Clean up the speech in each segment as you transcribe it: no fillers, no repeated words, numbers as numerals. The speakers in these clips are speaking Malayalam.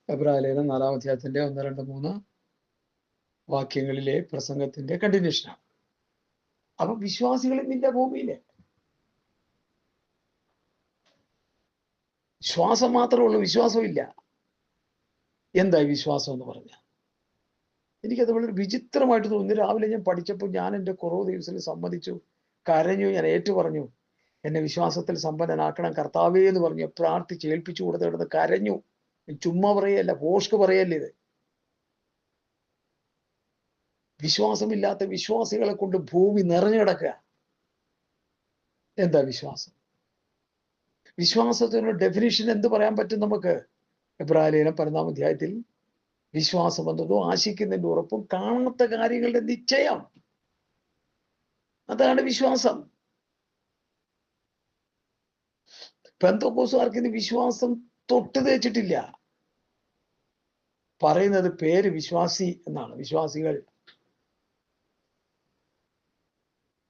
എബ്രായലേഖനം 4-ാം അധ്യായത്തിന്റെ 1, 2, 3 വാക്യങ്ങളിലെ പ്രസംഗത്തിന്റെ കണ്ടിന്യൂഷനാണ്. അപ്പൊ വിശ്വാസികൾ ഇന്നില്ല ഭൂമിയില്. ശ്വാസം മാത്രമേ ഉള്ളൂ, വിശ്വാസം ഇല്ല. എന്തായി വിശ്വാസം എന്ന് പറഞ്ഞ എനിക്കത് വളരെ വിചിത്രമായിട്ട് തോന്നി. രാവിലെ ഞാൻ പഠിച്ചപ്പോൾ ഞാൻ എൻ്റെ കുറവ് ദിവസത്തിൽ സമ്മതിച്ചു, കരഞ്ഞു, ഞാൻ ഏറ്റു പറഞ്ഞു, എന്നെ വിശ്വാസത്തിൽ സമ്പന്നനാക്കണം കർത്താവേ എന്ന് പറഞ്ഞു പ്രാർത്ഥിച്ച് ഏൽപ്പിച്ചു കൊടുത്ത് കിടന്ന് കരഞ്ഞു. ചുമ്മാ പറയല്ല, പോഷ്ക്ക് പറയല്ല. ഇത് വിശ്വാസമില്ലാത്ത വിശ്വാസികളെ കൊണ്ട് ഭൂമി നിറഞ്ഞു കിടക്കുക. എന്താ വിശ്വാസം? വിശ്വാസത്തിനുള്ള ഡെഫിനിഷൻ എന്ത് പറയാൻ പറ്റും നമുക്ക്? എബ്രായലേഖനം 11-ാം അധ്യായത്തിൽ വിശ്വാസം എന്നതോ ആശിക്കുന്നതിന്റെ ഉറപ്പും കാണാത്ത കാര്യങ്ങളുടെ നിശ്ചയം. അതാണ് വിശ്വാസം. പെന്തക്കോസ്തുകാർക്ക് ഇത് വിശ്വാസം തൊട്ട് തേച്ചിട്ടില്ല. പറയുന്നത് പേര് വിശ്വാസി എന്നാണ്. വിശ്വാസികൾ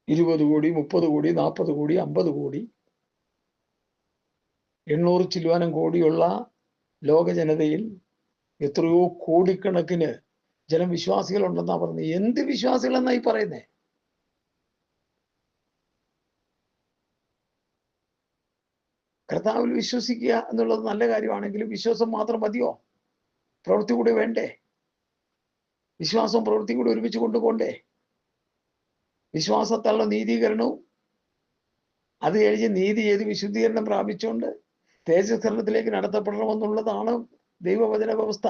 20 കോടി, 30 കോടി, 40 കോടി, 50 കോടി, 800 ചില്ലുവാനം കോടിയുള്ള ലോക ജനതയിൽ എത്രയോ കോടിക്കണക്കിന് ജനം വിശ്വാസികളുണ്ടെന്നാ പറയുന്നത്. എന്ത് വിശ്വാസികൾ എന്നായി പറയുന്നേ? കർത്താവിൽ വിശ്വസിക്കുക എന്നുള്ളത് നല്ല കാര്യമാണെങ്കിലും വിശ്വാസം മാത്രം മതിയോ? പ്രവൃത്തി കൂടി വേണ്ടേ? വിശ്വാസവും പ്രവൃത്തി കൂടി ഒരുമിച്ച് കൊണ്ടുപോകണ്ടേ? വിശ്വാസത്താലുള്ള നീതീകരണവും അത് കഴിഞ്ഞ് നീതി ചെയ്ത് വിശുദ്ധീകരണം പ്രാപിച്ചുകൊണ്ട് തേജസ്കരണത്തിലേക്ക് നടത്തപ്പെടണമെന്നുള്ളതാണ് ദൈവവചന വ്യവസ്ഥ.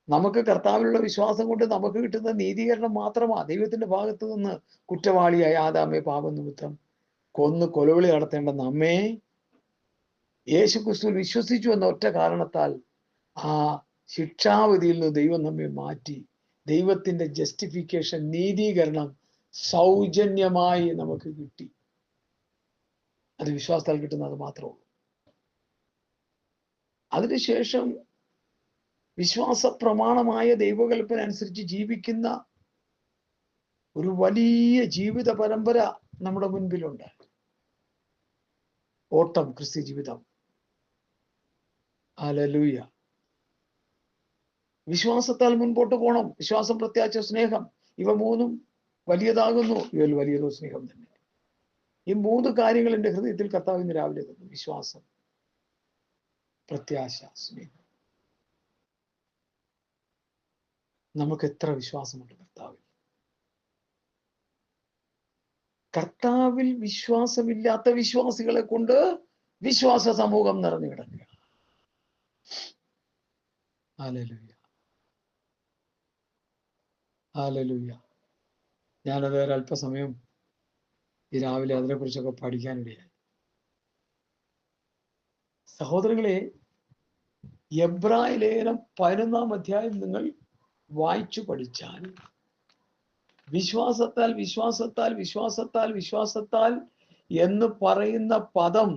നമുക്ക് കർത്താവിലുള്ള വിശ്വാസം കൊണ്ട് നമുക്ക് കിട്ടുന്ന നീതീകരണം മാത്രമാണ്. ദൈവത്തിന്റെ ഭാഗത്ത് നിന്ന് കുറ്റവാളിയായ ആദാമെ പാപനിമിത്തം കൊന്ന് കൊലവിളി നടത്തേണ്ട നമ്മെ യേശു ക്രിസ്തുവിൽ വിശ്വസിച്ചു എന്ന ഒറ്റ കാരണത്താൽ ആ ശിക്ഷാവിധിയിൽ നിന്ന് ദൈവം നമ്മെ മാറ്റി. ദൈവത്തിന്റെ ജസ്റ്റിഫിക്കേഷൻ, നീതീകരണം സൗജന്യമായി നമുക്ക് കിട്ടി. അത് വിശ്വാസത്താൽ കിട്ടുന്നത് മാത്രമേ ഉള്ളൂ. അതിനുശേഷം വിശ്വാസ പ്രമാണമായ ദൈവകൽപ്പന അനുസരിച്ച് ജീവിക്കുന്ന ഒരു വലിയ ജീവിത പരമ്പര നമ്മുടെ മുൻപിലുണ്ട്. ഓട്ടം, ക്രിസ്ത്യ ജീവിതം. ഹല്ലേലൂയ. വിശ്വാസത്താൽ മുൻപോട്ട് പോകണം. വിശ്വാസം, പ്രത്യാശ, സ്നേഹം, ഇവ മൂന്നും വലിയതാകുന്നു, ഇവയിൽ വലിയതോ സ്നേഹം തന്നെ. ഈ 3 കാര്യങ്ങൾ എൻ്റെ ഹൃദയത്തിൽ കർത്താവ് ഇന്ന് രാവിലെ തന്നു. വിശ്വാസം, പ്രത്യാശ, സ്നേഹം. നമുക്ക് എത്ര വിശ്വാസമുണ്ട് കർത്താവിൽ? കർത്താവിൽ വിശ്വാസമില്ലാത്ത വിശ്വാസികളെ കൊണ്ട് വിശ്വാസ സമൂഹം നിറഞ്ഞു കിടക്കുക. Hallelujah, hallelujah. ഞാനത് ഒരല്പസമയം ഈ രാവിലെ അതിനെക്കുറിച്ചൊക്കെ പഠിക്കാനിടയായി. സഹോദരങ്ങളെ, എബ്രായ ലേഖനം 11-ാം അധ്യായം നിങ്ങൾ വായിച്ചു പഠിച്ചാൽ വിശ്വാസത്താൽ വിശ്വാസത്താൽ വിശ്വാസത്താൽ വിശ്വാസത്താൽ എന്ന് പറയുന്ന പദം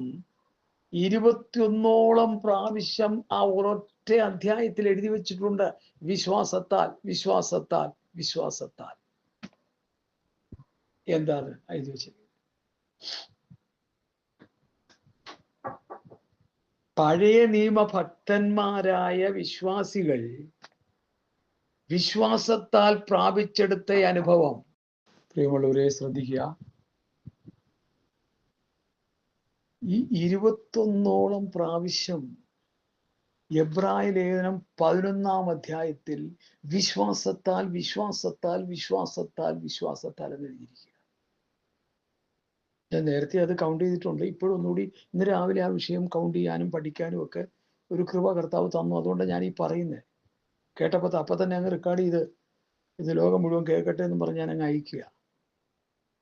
21ഓളം പ്രാവശ്യം ആ ഒരൊറ്റ അധ്യായത്തിൽ എഴുതി വെച്ചിട്ടുണ്ട്. വിശ്വാസത്താൽ വിശ്വാസത്താൽ വിശ്വാസത്താൽ. എന്താണ് എഴുതി വെച്ചത്? പഴയ നിയമ ഭക്തന്മാരായ വിശ്വാസികൾ വിശ്വാസത്താൽ പ്രാപിച്ചെടുത്ത അനുഭവം. പ്രിയമുള്ളവരെ ശ്രദ്ധിക്കുക, ഈ 21ഓളം പ്രാവശ്യം എബ്രായ ലേഖനം 11-ാം അധ്യായത്തിൽ വിശ്വാസത്താൽ വിശ്വാസത്താൽ വിശ്വാസത്താൽ വിശ്വാസത്താൽ എന്ന് എഴുതിയിരിക്കുക. ഞാൻ നേരത്തെ അത് കൗണ്ട് ചെയ്തിട്ടുണ്ട്. ഇപ്പോഴൊന്നുകൂടി ഇന്ന് രാവിലെ ആ വിഷയം കൗണ്ട് ചെയ്യാനും പഠിക്കാനും ഒക്കെ ഒരു കൃപ കർത്താവ് തന്നു. അതുകൊണ്ട് ഞാൻ ഈ പറയുന്നത് കേട്ടപ്പോൾ അപ്പം തന്നെ അങ്ങ് റെക്കോർഡ് ചെയ്ത് ഇത് ലോകം മുഴുവൻ കേൾക്കട്ടെ എന്ന് പറഞ്ഞ് ഞാൻ അങ്ങ് അയക്കുക.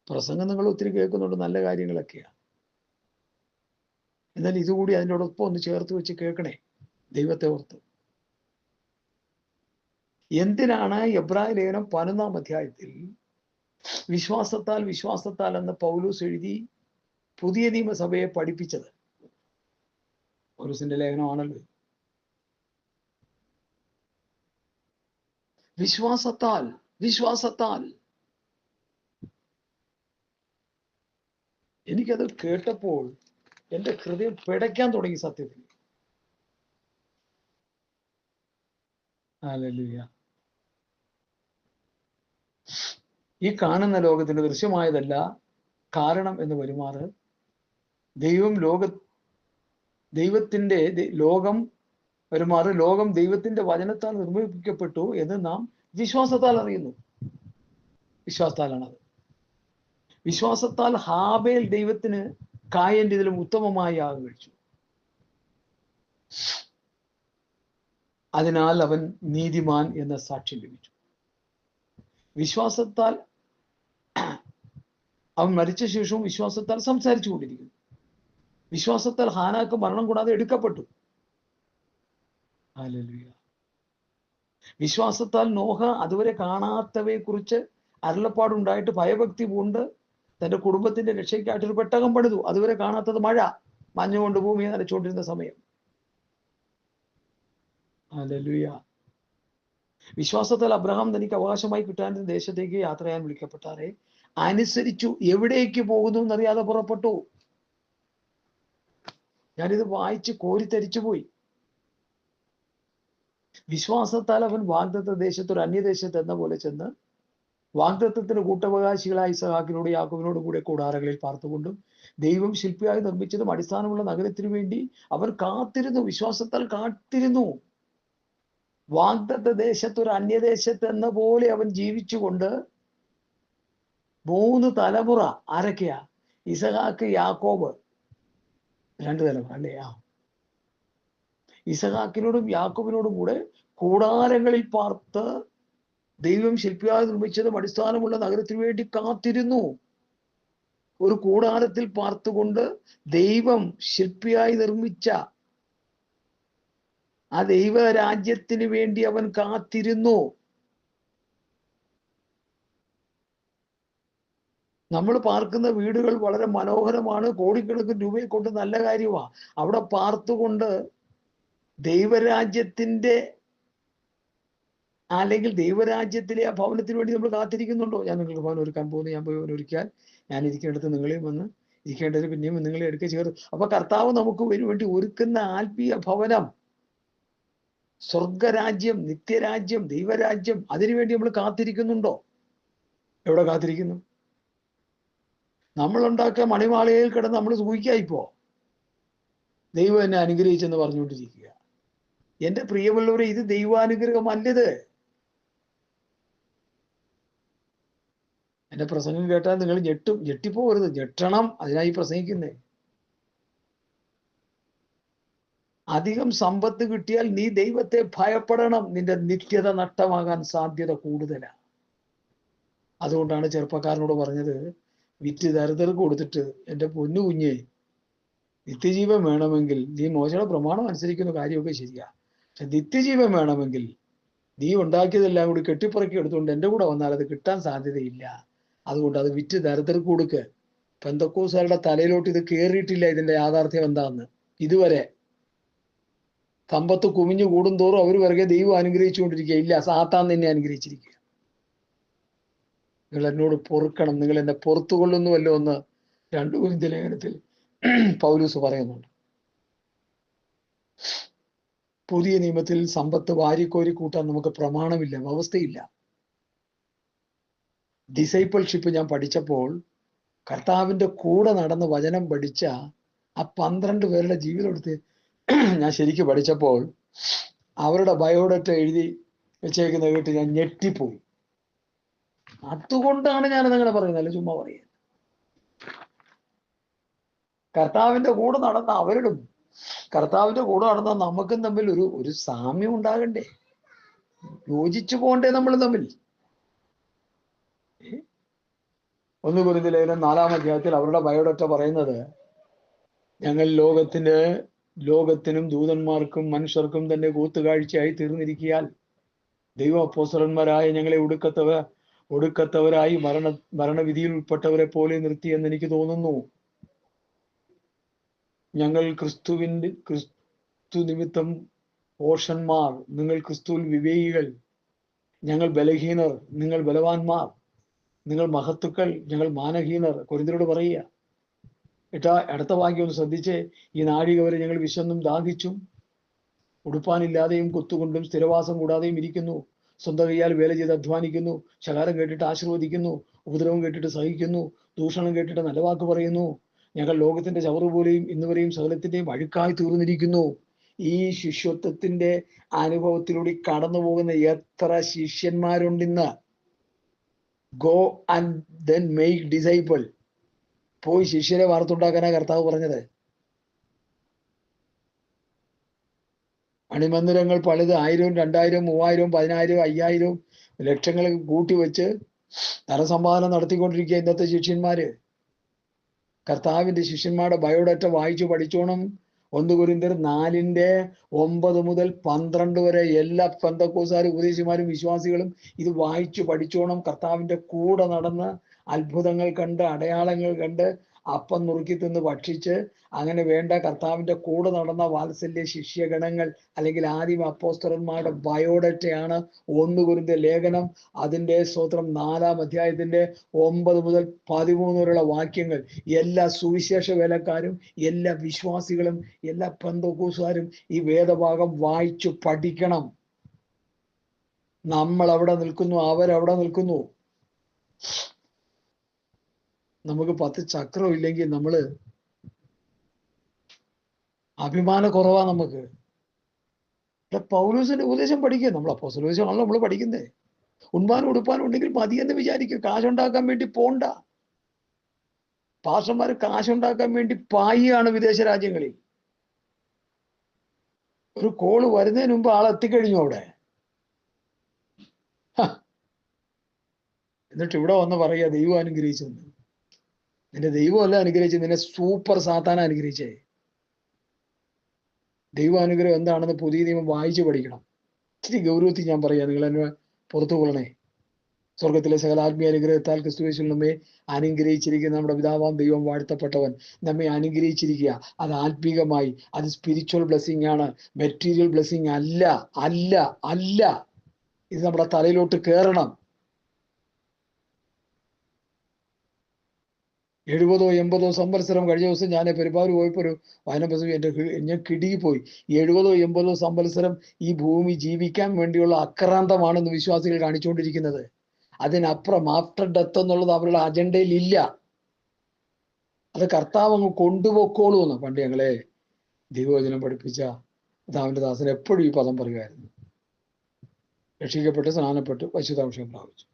പ്രസംഗം നിങ്ങൾ ഒത്തിരി കേൾക്കുന്നുണ്ട്, നല്ല കാര്യങ്ങളൊക്കെയാണ്. എന്നാൽ ഇതുകൂടി അതിനോടൊപ്പം ഒന്ന് ചേർത്ത് വെച്ച് കേൾക്കണേ, ദൈവത്തെ ഓർത്ത്. എന്തിനാണ് എബ്രായ ലേഖനം 11-ാം അധ്യായത്തിൽ വിശ്വാസത്താൽ വിശ്വാസത്താൽ എന്ന് പൗലോസ് എഴുതി പുതിയ നിയമസഭയെ പഠിപ്പിച്ചത്? പൗലോസിന്റെ ലേഖനമാണല്ലോ. വിശ്വാസത്താൽ വിശ്വാസത്താൽ. എനിക്കത് കേട്ടപ്പോൾ എൻ്റെ ഹൃദയം പിടയ്ക്കാൻ തുടങ്ങി. സത്യത്തിൽ ഹല്ലേലൂയ. ഈ കാണുന്ന ലോകത്തിന് ദൃശ്യമായതല്ല കാരണം എന്ന് വരുമാറ് ലോകം വരുമാറ് ലോകം ദൈവത്തിന്റെ വചനത്താൽ നിർമ്മിക്കപ്പെട്ടു എന്ന് നാം വിശ്വാസത്താൽ അറിയുന്നു. വിശ്വാസത്താലാണത്. വിശ്വാസത്താൽ ഹാബേൽ ദൈവത്തിന് കായന്റെ ഇതിലും ഉത്തമമായി യാഗം കഴിച്ചു. അതിനാൽ അവൻ നീതിമാൻ എന്ന സാക്ഷ്യം ലഭിച്ചു. വിശ്വാസത്താൽ അവൻ മരിച്ച ശേഷവും വിശ്വാസത്താൽ സംസാരിച്ചു കൊണ്ടിരിക്കുന്നു. വിശ്വാസത്താൽ ഹാനാക്ക് മരണം കൂടാതെ എടുക്കപ്പെട്ടു. ഹല്ലേലൂയ. വിശ്വാസത്താൽ നോഹ അതുവരെ കാണാത്തവയെ കുറിച്ച് അരുളപ്പാടുണ്ടായിട്ട് ഭയഭക്തി പൂണ്ട് തന്റെ കുടുംബത്തിന്റെ രക്ഷയ്ക്കായിട്ട് ഒരു പെട്ടകം പണിതു. അതുവരെ കാണാത്തത് മഴ, മഞ്ഞുകൊണ്ട് ഭൂമിയെ നനച്ചുകൊണ്ടിരുന്ന സമയം. ഹല്ലേലൂയ. വിശ്വാസത്താൽ അബ്രഹാം തനിക്ക് അവകാശമായി കിട്ടാനുള്ള ദേശത്തേക്ക് യാത്ര ചെയ്യാൻ വിളിക്കപ്പെട്ടാരെ അനുസരിച്ചു. എവിടേക്ക് പോകുന്നു എന്നറിയാതെ പുറപ്പെട്ടു. ഞാനിത് വായിച്ച് കോരിത്തരിച്ചു പോയി. വിശ്വാസത്താൽ അവൻ വാഗ്ദത്ത ദേശത്ത് ഒരു അന്യദേശത്ത് എന്ന പോലെ ചെന്ന് വാഗ്ദത്തത്തിന് കൂട്ടവകാശികളായ ഇസഹാക്കിനോട് യാക്കോബിനോട് കൂടെ കൂടാരങ്ങളിൽ പാർത്തുകൊണ്ടും ദൈവം ശില്പിയായി നിർമ്മിച്ചതും അടിസ്ഥാനമുള്ള നഗരത്തിനു വേണ്ടി അവൻ കാത്തിരുന്നു. വിശ്വാസത്താൽ കാത്തിരുന്നു. വാഗ്ദത്ത ദേശത്ത് ഒരു അന്യദേശത്ത് എന്ന പോലെ അവൻ ജീവിച്ചുകൊണ്ട് 3 തലമുറ ആരൊക്കെയാ? ഇസഹാക്ക്, യാക്കോബ്, 2 തലമുറ അല്ലേ? ഇസഹാക്കിനോടും യാക്കോബിനോടും കൂടെ കൂടാരങ്ങളിൽ പാർത്ത് ദൈവം ശില്പിയായി നിർമ്മിച്ചതും അടിസ്ഥാനമുള്ള നഗരത്തിനു വേണ്ടി കാത്തിരുന്നു. ഒരു കൂടാരത്തിൽ പാർത്തുകൊണ്ട് ദൈവം ശില്പിയായി നിർമ്മിച്ച ആ ദൈവരാജ്യത്തിന് വേണ്ടി അവൻ കാത്തിരുന്നു. നമ്മൾ പാർക്കുന്ന വീടുകൾ വളരെ മനോഹരമാണ്, കോടിക്കണക്കിന് രൂപയെ കൊണ്ട് നല്ല കാര്യമാണ്. അവിടെ പാർത്തുകൊണ്ട് ദൈവരാജ്യത്തിന്റെ അല്ലെങ്കിൽ ദൈവരാജ്യത്തിലെ ആ ഭവനത്തിന് വേണ്ടി നമ്മൾ കാത്തിരിക്കുന്നുണ്ടോ? ഞാൻ നിങ്ങൾക്ക് ഭവനം ഒരുക്കാൻ പോകുന്നു, ഞാൻ പോയി ഭവനം ഒരുക്കാൻ, ഞാൻ ഇരിക്കേണ്ടത് നിങ്ങളെയും വന്ന് ഇരിക്കേണ്ടത് പിന്നെയും നിങ്ങളെ എടുക്കുക ചേർത്ത്. അപ്പൊ കർത്താവ് നമുക്ക് വേണ്ടി ഒരുക്കുന്ന ആത്മീയ ഭവനം, സ്വർഗരാജ്യം, നിത്യരാജ്യം, ദൈവരാജ്യം, അതിനുവേണ്ടി നമ്മൾ കാത്തിരിക്കുന്നുണ്ടോ? എവിടെ കാത്തിരിക്കുന്നു? നമ്മൾ ഉണ്ടാക്കിയ മണിമാളികയിൽ കിടന്ന് നമ്മൾ സൂഹിക്കായിപ്പോ ദൈവം എന്നെ അനുഗ്രഹിച്ചെന്ന് പറഞ്ഞുകൊണ്ടിരിക്കുക. എന്റെ പ്രിയമുള്ളവരെ, ഇത് ദൈവാനുഗ്രഹമല്ലത്. എന്റെ പ്രസംഗം കേട്ടാൽ നിങ്ങൾ ഞെട്ടിപ്പോകരുത്, ഞെട്ടണം. അതിനായി പ്രസംഗിക്കുന്നേ. അധികം സമ്പത്ത് കിട്ടിയാൽ നീ ദൈവത്തെ ഭയപ്പെടണം. നിന്റെ നിത്യത നഷ്ടമാകാൻ സാധ്യത കൂടുതലാണ്. അതുകൊണ്ടാണ് ചെറുപ്പക്കാരനോട് പറഞ്ഞത്, വിറ്റ് ദരിദ്രർക്ക് കൊടുത്തിട്ട് എൻ്റെ പൊന്നു കുഞ്ഞെ, നിത്യജീവൻ വേണമെങ്കിൽ നീ മോശയുടെ പ്രമാണം അനുസരിക്കുന്ന കാര്യമൊക്കെ ശരിയാ, പക്ഷെ നിത്യജീവൻ വേണമെങ്കിൽ നീ ഉണ്ടാക്കിയതെല്ലാം കൂടി കെട്ടിപ്പറക്കി എടുത്തുകൊണ്ട് എൻ്റെ കൂടെ വന്നാൽ അത് കിട്ടാൻ സാധ്യതയില്ല. അതുകൊണ്ട് അത് വിറ്റ് ദരിദ്രർക്ക് കൊടുക്ക്. പെന്തക്കോസ്തുകാരുടെ തലയിലോട്ട് ഇത് കയറിയിട്ടില്ല. ഇതിന്റെ യാഥാർത്ഥ്യം എന്താന്ന് ഇതുവരെ. സമ്പത്ത് കുമിഞ്ഞു കൂടുന്തോറും അവർ പിറകെ ദൈവം അനുഗ്രഹിച്ചുകൊണ്ടിരിക്കുക. ഇല്ല, സാത്താൻ നിന്നെ അനുഗ്രഹിച്ചിരിക്കുക. നിങ്ങൾ എന്നോട് പൊറുക്കണം, നിങ്ങൾ എന്നെ പൊറുത്തുകൊള്ളുന്നുവല്ലോ എന്ന് 2 കൊരിന്ത്യർ ലേഖനത്തിൽ പൗലൂസ് പറയുന്നുണ്ട്. പുതിയ നിയമത്തിൽ സമ്പത്ത് വാരിക്കോരി കൂട്ടാൻ നമുക്ക് പ്രമാണമില്ല, വ്യവസ്ഥയില്ല. ഡിസൈപ്പിൾഷിപ്പ് ഞാൻ പഠിച്ചപ്പോൾ കർത്താവിന്റെ കൂടെ നടന്ന് വചനം പഠിച്ച ആ 12 പേരുടെ ജീവിതം എടുത്ത് ഞാൻ ശരിക്കും പഠിച്ചപ്പോൾ അവരുടെ ബയോഡേറ്റ എഴുതി വെച്ചേക്കുന്ന കേട്ട് ഞാൻ ഞെട്ടിപ്പോയി. അതുകൊണ്ടാണ് ഞാൻ നിങ്ങളെ പറയുന്നത്, അല്ല ചുമ്മാ പറയുന്നത്. കർത്താവിന്റെ കൂടെ നടന്ന അവരോടും കർത്താവിന്റെ കൂടെ നടന്ന നമുക്കും തമ്മിൽ ഒരു സാമ്യം ഉണ്ടാകണ്ടേ? യോജിച്ചു പോകണ്ടേ നമ്മൾ തമ്മിൽ? 1 കൊരിന്ത്യർ ലേഖനം 4-ാം അധ്യായത്തിൽ അവരുടെ ബയോഡേറ്റ പറയുന്നത്, ഞങ്ങൾ ലോകത്തിനും ദൂതന്മാർക്കും മനുഷ്യർക്കും തന്നെ കൂത്തുകാഴ്ചയായി തീർന്നിരിക്കിയാൽ ദൈവ അപ്പോസ്തലന്മാരായ ഞങ്ങളെ ഒടുക്കത്തവരായി മരണവിധിയിൽ ഉൾപ്പെട്ടവരെ പോലെ നിർത്തിയെന്ന് എനിക്ക് തോന്നുന്നു. ഞങ്ങൾ ക്രിസ്തു നിമിത്തം പോഷന്മാർ, നിങ്ങൾ ക്രിസ്തുവിൽ വിവേകികൾ. ഞങ്ങൾ ബലഹീനർ, നിങ്ങൾ ബലവാന്മാർ. നിങ്ങൾ മഹത്തുക്കൾ, ഞങ്ങൾ മാനഹീനർ. കൊരിന്ത്യരോട് പറയുക. അടുത്ത വാക്യം ഒന്ന് ശ്രദ്ധിച്ചേ. ഈ നാഴിക വരെ ഞങ്ങൾ വിശന്നും ദാഹിച്ചും ഉടുപ്പാനില്ലാതെയും കൊത്തുകൊണ്ടും സ്ഥിരവാസം കൂടാതെയും ഇരിക്കുന്നു. സ്വന്തം കൈയാൽ വേല ചെയ്ത് അധ്വാനിക്കുന്നു. ശകാരം കേട്ടിട്ട് ആശീർവദിക്കുന്നു. ഉപദ്രവം കേട്ടിട്ട് സഹിക്കുന്നു. ദൂഷണം കേട്ടിട്ട് നല്ല വാക്ക് പറയുന്നു. ഞങ്ങൾ ലോകത്തിന്റെ ചവറ് പോലെയും ഇന്നുവരെയും സകലത്തിന്റെയും അഴുക്കായി തീർന്നിരിക്കുന്നു. ഈ ശിഷ്യത്വത്തിന്റെ അനുഭവത്തിലൂടെ കടന്നു പോകുന്ന എത്ര ശിഷ്യന്മാരുണ്ടിന്ന്. Go and then make disciple. പോയി ശിഷ്യരെ വാർത്തുണ്ടാക്കാനാ കർത്താവ് പറഞ്ഞത്. അണിമന്ദിരങ്ങൾ പലത് 1000, 2000, 3000, 10,000, 5000 ലക്ഷങ്ങൾ കൂട്ടിവെച്ച് ധനസമ്പാദനം നടത്തിക്കൊണ്ടിരിക്കുക ഇന്നത്തെ ശിഷ്യന്മാര്. കർത്താവിന്റെ ശിഷ്യന്മാരുടെ ബയോഡാറ്റ വായിച്ചു പഠിച്ചോണം. 1 കൊരിന്ത്യർ 4:9 മുതൽ 12 വരെ എല്ലാ പെന്തക്കോസ്തുകാരും ഉപദേശിമാരും വിശ്വാസികളും ഇത് വായിച്ചു പഠിച്ചോണം. കർത്താവിന്റെ കൂടെ നടന്ന് അത്ഭുതങ്ങൾ കണ്ട് അടയാളങ്ങൾ കണ്ട് അപ്പം നുറുക്കി തിന്ന് ഭക്ഷിച്ച് അങ്ങനെ വേണ്ട കർത്താവിന്റെ കൂടെ നടന്ന വാത്സല്യ ശിഷ്യഗണങ്ങൾ അല്ലെങ്കിൽ ആദിമ അപ്പോസ്തലന്മാരുടെ ബയോഡറ്റയാണ് 1 കൊരിന്ത്യർ ലേഖനം. അതിന്റെ സ്തോത്രം 4-ാം അധ്യായത്തിന്റെ 9 മുതൽ 13 വരെയുള്ള വാക്യങ്ങൾ എല്ലാ സുവിശേഷ വേലക്കാരും എല്ലാ വിശ്വാസികളും എല്ലാ പെന്തക്കോസ്തുകാരും ഈ വേദഭാഗം വായിച്ചു പഠിക്കണം. നമ്മൾ അവിടെ നിൽക്കുന്നു, അവരവിടെ നിൽക്കുന്നു. നമുക്ക് 10 ചക്രം ഇല്ലെങ്കിൽ നമ്മള് അഭിമാന കുറവാ നമുക്ക്. പൗലോസിന്റെ ഉപദേശം പഠിക്കുക. നമ്മൾ അപ്പോസ്തലോപദേശമാണല്ലോ നമ്മൾ പഠിക്കുന്നേ. ഉണ്മാനും ഉടുപ്പാനും ഉണ്ടെങ്കിൽ മതിയെന്ന് വിചാരിക്കും. കാശുണ്ടാക്കാൻ വേണ്ടി പോണ്ട. പാസ്റ്റർമാർ കാശുണ്ടാക്കാൻ വേണ്ടി പായാണ് വിദേശ രാജ്യങ്ങളിൽ. ഒരു കോള് വരുന്നതിന് മുമ്പ് ആൾ എത്തിക്കഴിഞ്ഞു അവിടെ. എന്നിട്ട് ഇവിടെ വന്ന് പറയുക ദൈവം അനുഗ്രഹിച്ചെന്ന്. നിന്റെ ദൈവമല്ല അനുഗ്രഹിച്ചത്, നിന്നെ സൂപ്പർ സാത്താന അനുഗ്രഹിച്ചേ. ദൈവാനുഗ്രഹം എന്താണെന്ന് പുതിയ നിയമം വായിച്ചു പഠിക്കണം. ഇച്ചിരി ഗൗരവത്തിൽ ഞാൻ പറയാം, നിങ്ങൾ എന്നെ പുറത്തു കൊള്ളണേ. സ്വർഗത്തിലെ സകല ആത്മീയ അനുഗ്രഹത്താൽ ക്രിസ്തുയേശുവിൽ നമ്മെ അനുഗ്രഹിച്ചിരിക്കുന്ന നമ്മുടെ പിതാവാം ദൈവം വാഴ്ത്തപ്പെട്ടവൻ നമ്മെ അനുഗ്രഹിച്ചിരിക്കുക. അത് ആത്മീകമായി, അത് സ്പിരിച്വൽ ബ്ലെസ്സിങ് ആണ്, മെറ്റീരിയൽ ബ്ലെസ്സിങ് അല്ല അല്ല അല്ല. ഇത് നമ്മുടെ തലയിലോട്ട് കയറണം. 70 80 സംവത്സരം കഴിഞ്ഞ ദിവസം ഞാൻ പെരുമ്പാവൂർ പോയപ്പോ ഒരു വായനപുസ്തകം ഞാൻ കിടുങ്ങിപ്പോയി. 70 80 സംവത്സരം ഈ ഭൂമി ജീവിക്കാൻ വേണ്ടിയുള്ള അക്രാന്തമാണെന്ന് വിശ്വാസികൾ കാണിച്ചുകൊണ്ടിരിക്കുന്നത്. അതിനപ്പുറം ആഫ്റ്റർ ഡെത്ത് എന്നുള്ളത് അവരുടെ അജണ്ടയിൽ ഇല്ല. അത് കർത്താവ് അങ്ങ് കൊണ്ടുപോക്കോളൂ എന്ന് പണ്ട് ഞങ്ങളെ ദൈവവചനം പഠിപ്പിച്ച കർത്താവിന്റെ ദാസൻ എപ്പോഴും ഈ പദം പറയുമായിരുന്നു. രക്ഷിക്കപ്പെട്ട് സ്നാനപ്പെട്ട് പരിശുദ്ധാഭിഷേകം പ്രാപിച്ചു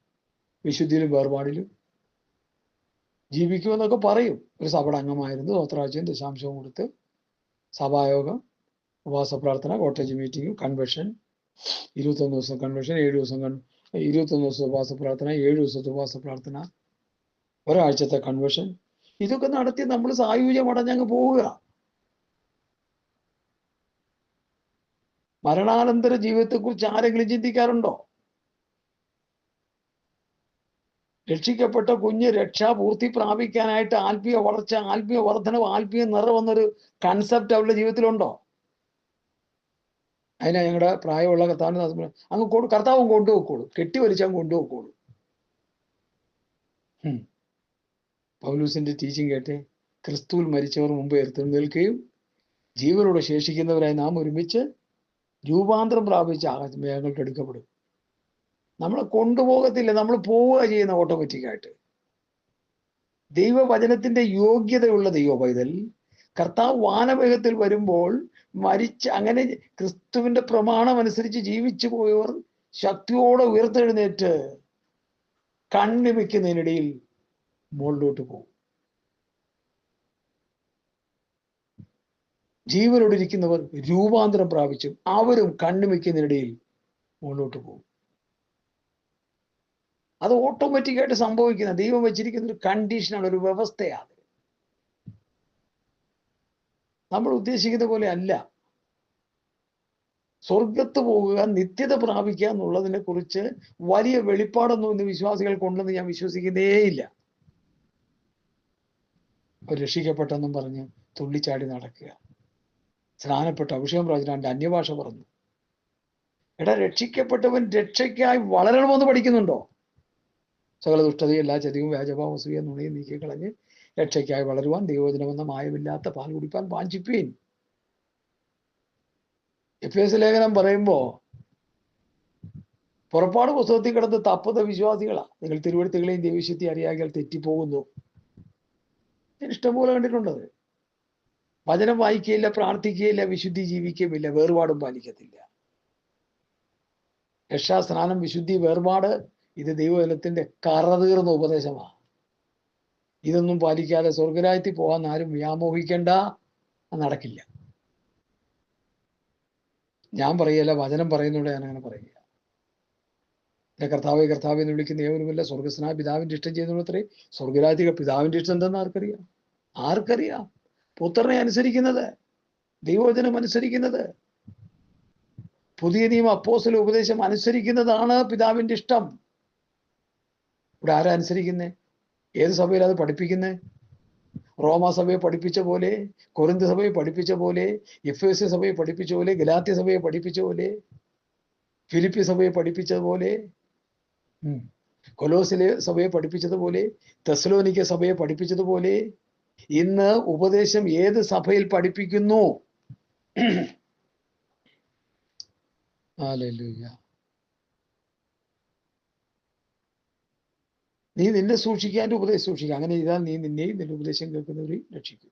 വിശുദ്ധിയിലും വേർപാടിലും ജീവിക്കുമെന്നൊക്കെ പറയും. ഒരു സഭയുടെ അംഗമായിരുന്നു, സ്വത്രാജ്യം ദശാംശവും കൊടുത്ത് സഭായോഗം, ഉപവാസ പ്രാർത്ഥന, കോട്ടേജ് മീറ്റിംഗ്, കൺവെൻഷൻ, 21 ദിവസം കൺവെൻഷൻ, 7 ദിവസം 21 ദിവസം ഉപവാസ പ്രാർത്ഥന, 7 ദിവസത്തെ ഉപവാസ പ്രാർത്ഥന, ഒരാഴ്ചത്തെ കൺവെൻഷൻ, ഇതൊക്കെ നടത്തി നമ്മൾ സായുജ്യം അടഞ്ഞങ്ങ് പോവുക. മരണാനന്തര ജീവിതത്തെക്കുറിച്ച് ആരെങ്കിലും ചിന്തിക്കാറുണ്ടോ? രക്ഷിക്കപ്പെട്ട കുഞ്ഞ് രക്ഷാപൂർത്തി പ്രാപിക്കാനായിട്ട് ആത്മീയ വളർച്ച, ആത്മീയ വർധനവ്, ആത്മീയ നിറവെന്നൊരു കൺസെപ്റ്റ് അവരുടെ ജീവിതത്തിലുണ്ടോ? അതിനാ ഞങ്ങളുടെ പ്രായമുള്ള കർത്താവിന് അങ്ങ് കർത്താവും കൊണ്ടുപോയിക്കോളൂ, കെട്ടിവലിച്ചങ്ങ് കൊണ്ടുപോയിക്കോളൂ. പൗലൂസിന്റെ ടീച്ചിങ് കേട്ടെ, ക്രിസ്തുവിൽ മരിച്ചവർ മുമ്പ് എഴുന്നേൽക്കുകയും ജീവനോട് ശേഷിക്കുന്നവരായി നാം ഒരുമിച്ച് രൂപാന്തരം പ്രാപിച്ച മേഘങ്ങൾക്ക് എടുക്കപ്പെടും. നമ്മളെ കൊണ്ടുപോകത്തില്ല, നമ്മൾ പോവുക ചെയ്യുന്ന ഓട്ടോമാറ്റിക്കായിട്ട്. ദൈവവചനത്തിന്റെ യോഗ്യതയുള്ള ദൈവ പൈതൽ കർത്താവ് വാനവേഗത്തിൽ വരുമ്പോൾ മരിച്ച് അങ്ങനെ ക്രിസ്തുവിന്റെ പ്രമാണം അനുസരിച്ച് ജീവിച്ചു പോയവർ ശക്തിയോടെ ഉയർത്തെഴുന്നേറ്റ് കണ്ണിമിക്കുന്നതിനിടയിൽ മുകളിലോട്ട് പോകും. ജീവനോടിരിക്കുന്നവർ രൂപാന്തരം പ്രാപിച്ചും അവരും കണ്ണിമിക്കുന്നതിനിടയിൽ മുകളിലോട്ട് പോകും. അത് ഓട്ടോമാറ്റിക്കായിട്ട് സംഭവിക്കുന്ന, ദൈവം വെച്ചിരിക്കുന്ന ഒരു കണ്ടീഷനാണ്, ഒരു വ്യവസ്ഥയാണ്. നമ്മൾ ഉദ്ദേശിക്കുന്ന പോലെ അല്ല. സ്വർഗത്ത് പോകുക, നിത്യത പ്രാപിക്കുക എന്നുള്ളതിനെ കുറിച്ച് വലിയ വെളിപ്പാടൊന്നും ഇന്ന് വിശ്വാസികൾക്കുണ്ടെന്ന് ഞാൻ വിശ്വസിക്കുന്നേയില്ല. അവർ രക്ഷിക്കപ്പെട്ടെന്നും പറഞ്ഞ് തുള്ളിച്ചാടി നടക്കുക. സ്നാനപ്പെട്ട അഭിഷേകം പ്രാപിച്ചിട്ട് അന്യഭാഷ പറഞ്ഞു. എടാ, രക്ഷിക്കപ്പെട്ടവൻ രക്ഷയ്ക്കായി വളരണമെന്ന് പഠിക്കുന്നുണ്ടോ? സകല ദുഷ്ടതയും എല്ലാ ചതിയും വ്യാജഭാവം അസൂയ നുണയും നീക്കിക്കളഞ്ഞ് രക്ഷയ്ക്കായി വളരുവാൻ ദൈവവചനമെന്ന മായമില്ലാത്ത പാൽ കുടിപ്പാൻ വാഞ്ചിപ്പീൻ. എഫേസ്യ ലേഖനം പറയുമ്പോ പുറപ്പാട് പുസ്തകത്തിൽ കിടന്ന് തപ്പുന്ന വിശ്വാസികളാ. നിങ്ങൾ തിരുവഴുത്തുകളെയും ദൈവവിശുദ്ധി അറിയാകിയാൽ തെറ്റിപ്പോകുന്നു. ഇഷ്ടംപോലെ കണ്ടിട്ടുണ്ടത്. വചനം വായിക്കുകയില്ല, പ്രാർത്ഥിക്കുകയില്ല, വിശുദ്ധി ജീവിക്കുകയുമില്ല, വേർപാടും പാലിക്കത്തില്ല. രക്ഷാസ്നാനം, വിശുദ്ധി, വേർപാട്, ഇത് ദൈവജനത്തിന്റെ കറതീർന്ന ഉപദേശമാണ്. ഇതൊന്നും പാലിക്കാതെ സ്വർഗരാജ്യത്തിൽ പോകാൻ ആരും വ്യാമോഹിക്കേണ്ട, നടക്കില്ല. ഞാൻ പറയല്ല, വചനം പറയുന്നതുകൊണ്ട് ഞാൻ അങ്ങനെ പറയുക. എന്റെ കർത്താവെ കർത്താവെ എന്ന് വിളിക്കുന്ന ഏവനുമല്ല സ്വർഗസ്നായ പിതാവിന്റെ ഇഷ്ടം ചെയ്യുന്നത്രേ സ്വർഗരാജ്യ. പിതാവിന്റെ ഇഷ്ടം എന്തെന്ന് ആർക്കറിയാം? ആർക്കറിയാം? പുത്രനെ അനുസരിക്കുന്നത്, ദൈവവചനം അനുസരിക്കുന്നത്, പുതിയ നിയമ അപ്പോസ്തല ഉപദേശം അനുസരിക്കുന്നതാണ് പിതാവിന്റെ ഇഷ്ടം. ഇവിടെ ആരാ അനുസരിക്കുന്നേ? ഏത് സഭയിൽ അത് പഠിപ്പിക്കുന്നേ? റോമാ സഭയെ പഠിപ്പിച്ച പോലെ, കൊരിന്ത് സഭയെ പഠിപ്പിച്ച പോലെ, എഫേസ്യ സഭയെ പഠിപ്പിച്ച പോലെ, ഗലാത്യ സഭയെ പഠിപ്പിച്ച പോലെ, ഫിലിപ്പി സഭയെ പഠിപ്പിച്ചതുപോലെ, കൊലോസിലെ സഭയെ പഠിപ്പിച്ചതുപോലെ, തെസ്സലോനിക്ക സഭയെ പഠിപ്പിച്ചതുപോലെ ഇന്ന് ഉപദേശം ഏത് സഭയിൽ പഠിപ്പിക്കുന്നു? ഹല്ലേലൂയ. നീ നിന്നെ സൂക്ഷിക്കാൻ ഉപദേശം സൂക്ഷിക്കുക. അങ്ങനെ ചെയ്താൽ നീ നിന്നെയും നിന്റെ ഉപദേശം കേൾക്കുന്നവരെയും രക്ഷിക്കും.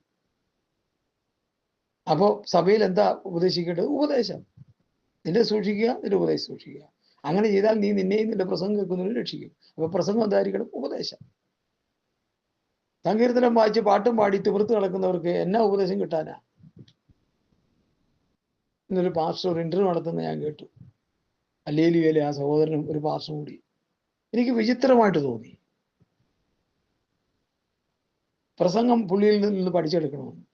അപ്പോ സഭയിൽ എന്താ ഉപദേശിക്കേണ്ടത്? ഉപദേശം. നിന്നെ സൂക്ഷിക്കുക, നിന്റെ ഉപദേശം സൂക്ഷിക്കുക. അങ്ങനെ ചെയ്താൽ നീ നിന്നെയും നിന്റെ പ്രസംഗം കേൾക്കുന്നവരും രക്ഷിക്കും. അപ്പൊ പ്രസംഗം എന്തായിരിക്കണം? ഉപദേശം. സങ്കീർത്തനം വായിച്ച് പാട്ടും പാടി തിമിർത്ത് നടക്കുന്നവർക്ക് എന്നാ ഉപദേശം കിട്ടാനാ? ഇന്നൊരു പാസ്റ്റർ ഒരു ഇന്റർവ്യൂ നടത്തുന്ന ഞാൻ കേട്ടു. അല്ലേലുവിലെ ആ സഹോദരനും ഒരു പാസ്റ്റർ കൂടി. എനിക്ക് വിചിത്രമായിട്ട് തോന്നി. പ്രസംഗം പുള്ളിയിൽ നിന്ന് പഠിച്ചെടുക്കണമെന്ന്.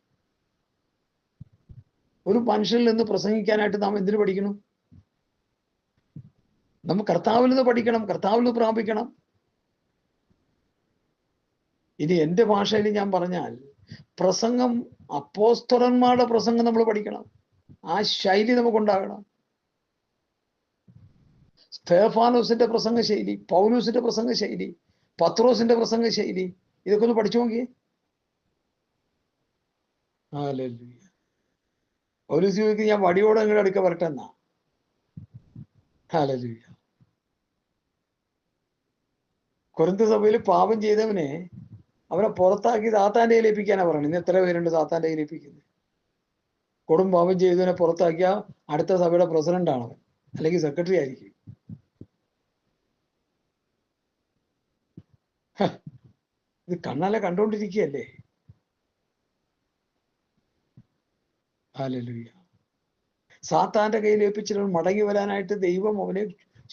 ഒരു മനുഷ്യനിൽ നിന്ന് പ്രസംഗിക്കാനായിട്ട് നാം എന്തിനു പഠിക്കണം? നമ്മൾ കർത്താവിൽ നിന്ന് പഠിക്കണം, കർത്താവിൽ നിന്ന് പ്രാപിക്കണം. ഇനി എൻ്റെ ഭാഷയിൽ ഞാൻ പറഞ്ഞാൽ, പ്രസംഗം അപ്പോസ്തലന്മാരുടെ പ്രസംഗം നമ്മൾ പഠിക്കണം. ആ ശൈലി നമുക്കുണ്ടാകണം. സ്തേഫാനോസിന്റെ പ്രസംഗ ശൈലി, പൗലൂസിന്റെ പ്രസംഗ ശൈലി, പത്രോസിന്റെ പ്രസംഗ ശൈലി, ഇതൊക്കെ ഒന്ന് പഠിച്ചു നോക്കിയേ. ഹല്ലേലൂയ. പൗലൂസ് ചോദിക്കും, ഞാൻ വടിയോടെ നിങ്ങളുടെ അടുക്ക വരട്ടെ എന്നാ. ഹല്ലേലൂയ. കൊരിന്ത് സഭയിൽ പാപം ചെയ്തവനെ അവനെ പുറത്താക്കി സാത്താന്റെ കയ്യിൽ ഏൽപ്പിക്കാനാ പറയുന്നത്. ഇന്ന് എത്ര പേരുണ്ട് സാത്താന്റെ കയ്യിൽ ഏൽപ്പിക്കുന്നത്? കൊടും പാപം ചെയ്തവനെ പുറത്താക്കിയ അടുത്ത സഭയുടെ പ്രസിഡന്റ് ആണ് അവൻ, അല്ലെങ്കിൽ സെക്രട്ടറി ആയിരിക്കും. ഇത് കണ്ണാലെ കണ്ടുകൊണ്ടിരിക്കുകയല്ലേ. ഹല്ലേലൂയ. സാത്താന്റെ കയ്യിൽ ഏൽപ്പിച്ചിട്ട് മടങ്ങി വരാനായിട്ട് ദൈവം അവനെ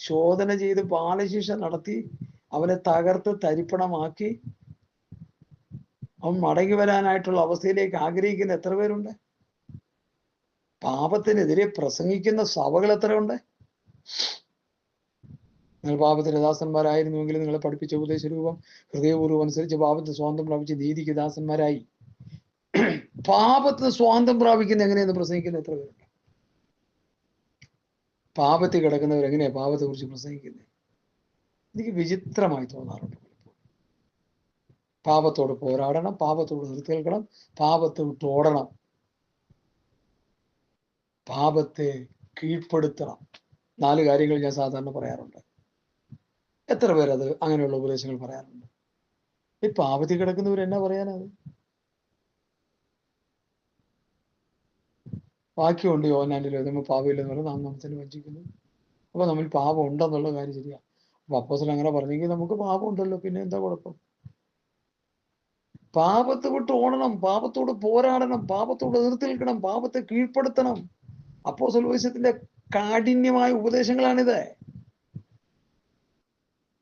ശോധന ചെയ്ത് ബാലശിക്ഷ നടത്തി അവനെ തകർത്ത് തരിപ്പണമാക്കി അവൻ മടങ്ങി വരാനായിട്ടുള്ള അവസ്ഥയിലേക്ക് ആഗ്രഹിക്കുന്ന എത്ര പേരുണ്ട്? പാപത്തിനെതിരെ പ്രസംഗിക്കുന്ന സഭകൾ എത്രയുണ്ട്? നിങ്ങൾ പാപത്തിന്റെ ദാസന്മാരായിരുന്നുവെങ്കിൽ നിങ്ങളെ പഠിപ്പിച്ച ഉപദേശ രൂപം ഹൃദയപൂർവ്വം അനുസരിച്ച് പാപത്തിന് സ്വാതന്ത്ര്യം പ്രാപിച്ച് നീതിക്ക് ദാസന്മാരായി. പാപത്തിന് സ്വാതന്ത്ര്യം പ്രാപിക്കുന്ന എങ്ങനെയെന്ന് പ്രസംഗിക്കുന്ന എത്ര പേരുണ്ട്? പാപത്തിൽ കിടക്കുന്നവർ എങ്ങനെയാ പാപത്തെ കുറിച്ച് പ്രസംഗിക്കുന്നത്? എനിക്ക് വിചിത്രമായി തോന്നാറുണ്ട്. പാപത്തോട് പോരാടണം, പാപത്തോട് നിർത്തിയേൽക്കണം, പാപത്തെ വിട്ട് ഓടണം, പാപത്തെ കീഴ്പ്പെടുത്തണം. 4 കാര്യങ്ങൾ ഞാൻ സാധാരണ പറയാറുണ്ട്. എത്ര പേരത് അങ്ങനെയുള്ള ഉപദേശങ്ങൾ പറയാറുണ്ട്? ഈ പാപത്തിൽ കിടക്കുന്നവർ എന്നാ പറയാനത്? വാക്യമുണ്ട് യോഹന്നാനിൽ, നമ്മൾ പാപമില്ലെന്ന് പറഞ്ഞാൽ നാം നമ്മെ വഞ്ചിക്കുന്നു. അപ്പൊ നമ്മൾ പാപം ഉണ്ടെന്നുള്ള കാര്യം ശരിയാ. അപ്പൊ അപ്പോസ്തലൻ അങ്ങനെ പറഞ്ഞെങ്കിൽ നമുക്ക് പാപം ഉണ്ടല്ലോ, പിന്നെ എന്താ കുഴപ്പം? പാപത്തെ വിട്ട് ഓടണം, പാപത്തോട് പോരാടണം, പാപത്തോട് എതിർത്ത് നിൽക്കണം, പാപത്തെ കീഴ്പ്പെടുത്തണം. അപ്പോസ്തല ഉപദേശത്തിന്റെ കാഠിന്യമായ ഉപദേശങ്ങളാണിത്.